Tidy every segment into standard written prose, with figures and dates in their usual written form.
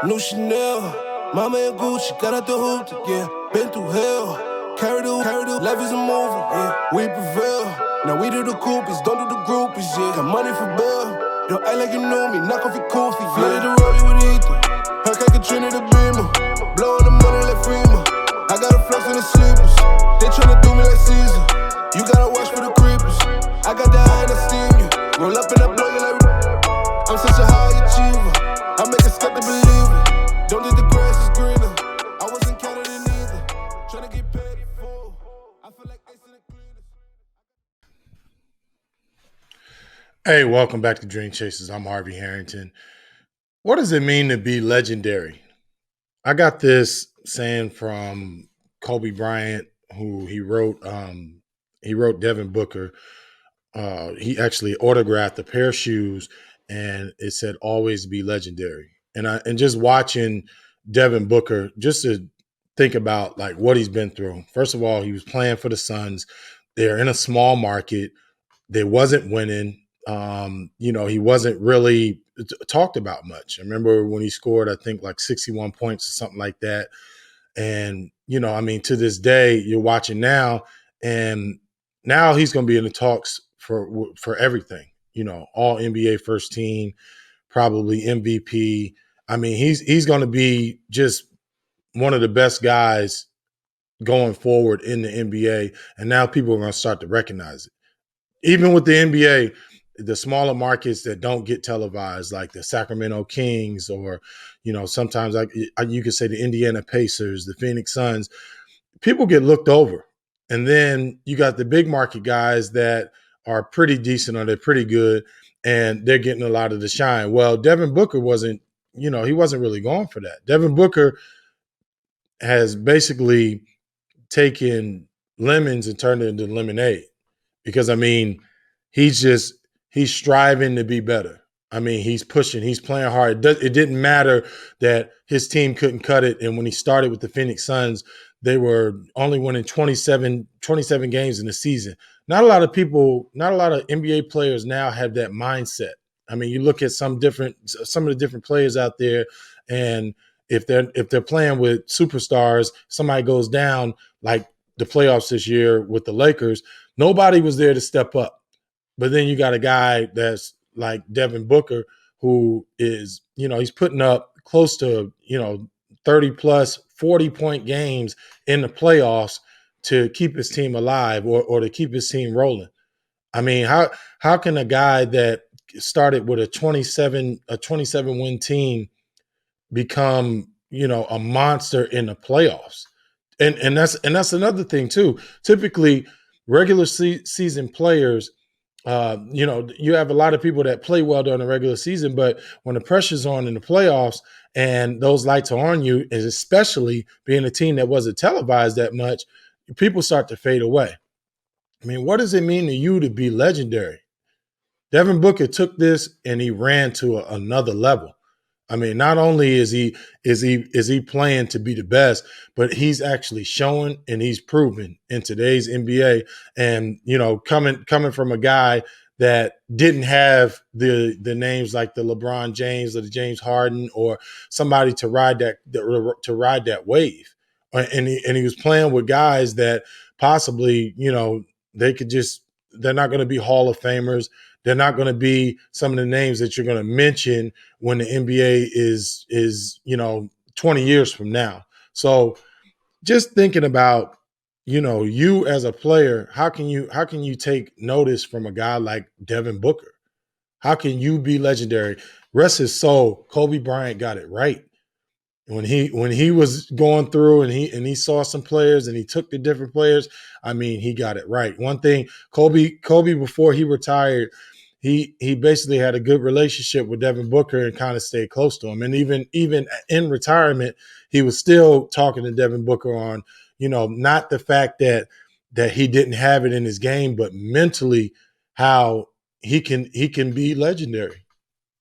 New Chanel, mama and Gucci, got out the hoop, yeah. Been through hell, carry the, life is a movie, yeah. We prevail, now we do the groupies, don't do the groupies, yeah. Got money for bail, don't act like you know me, knock off your koofy, yeah. Flooded the rollie with Ethan, Hellcat Katrina the Beamer, blowing the money like Freeman. I got a flex in the sleepers, they tryna do me like Caesar. You gotta watch for the creepers, I got the eye and I steam you. Roll up and I blow you like I'm such a high achiever, I make a step to believe it. Don't think the grass is greener, I wasn't counted in either. Tryna get paid in full, I feel like ice in the cleaners. Hey, welcome back to Dreamchasers. I'm Harvey Harrington. What does it mean to be legendary? I got this saying from Kobe Bryant, who he wrote Devin Booker. He actually autographed a pair of shoes, and it said "Always be legendary." And just watching Devin Booker, just to think about like what he's been through. First of all, he was playing for the Suns. They're in a small market. They wasn't winning. He wasn't really talked about much. I remember when he scored, I think like 61 points or something like that. And, to this day, you're watching now, and now he's going to be in the talks for everything, all NBA first team, probably MVP. I mean, he's going to be just one of the best guys going forward in the NBA. And now people are going to start to recognize it. Even with the NBA, the smaller markets that don't get televised, like the Sacramento Kings, or sometimes like you could say the Indiana Pacers, the Phoenix Suns, people get looked over. And then you got the big market guys that are pretty decent or they're pretty good, and they're getting a lot of the shine. Well, Devin Booker wasn't, he wasn't really going for that. Devin Booker has basically taken lemons and turned it into lemonade. Because he's striving to be better. He's pushing, he's playing hard. It didn't matter that his team couldn't cut it. And when he started with the Phoenix Suns, they were only winning 27 games in the season. Not a lot of NBA players now have that mindset. You look at some of the different players out there, and if they're playing with superstars, somebody goes down, like the playoffs this year with the Lakers, nobody was there to step up. But then you got a guy that's like Devin Booker, who is, he's putting up close to, 30 plus 40-point games in the playoffs to keep his team alive or to keep his team rolling. How can a guy that started with a 27 win team become, a monster in the playoffs? And that's another thing too. Typically, regular season players, you have a lot of people that play well during the regular season, but when the pressure's on in the playoffs and those lights are on you, and especially being a team that wasn't televised that much, people start to fade away. What does it mean to you to be legendary? Devin Booker took this and he ran to another level. Not only is he playing to be the best, but he's actually showing and he's proven in today's NBA. And coming from a guy that didn't have the names like the LeBron James or the James Harden or somebody to ride that wave, and he was playing with guys that possibly they're not going to be Hall of Famers. They're not going to be some of the names that you're going to mention when the NBA is 20 years from now. So just thinking about, you as a player, how can you take notice from a guy like Devin Booker? How can you be legendary? Rest his soul, Kobe Bryant got it right. When he was going through and he saw some players and he took the different players, he got it right. One thing, Kobe before he retired, he basically had a good relationship with Devin Booker and kind of stayed close to him. And even in retirement, he was still talking to Devin Booker on, not the fact that he didn't have it in his game, but mentally how he can be legendary.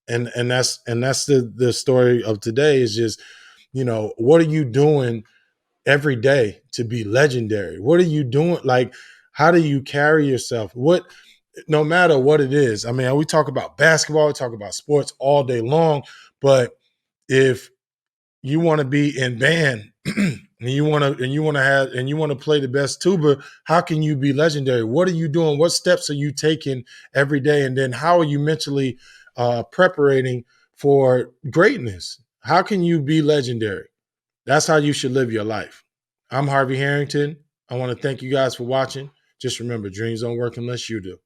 And that's the story of today is just, what are you doing every day to be legendary? What are you doing? Like, how do you carry yourself? No matter what it is. We talk about basketball, we talk about sports all day long, but if you want to be in band and you want to play the best tuba, how can you be legendary? What are you doing? What steps are you taking every day? And then how are you mentally preparating for greatness? How can you be legendary? That's how you should live your life. I'm Harvey Harrington. I want to thank you guys for watching. Just remember, dreams don't work unless you do.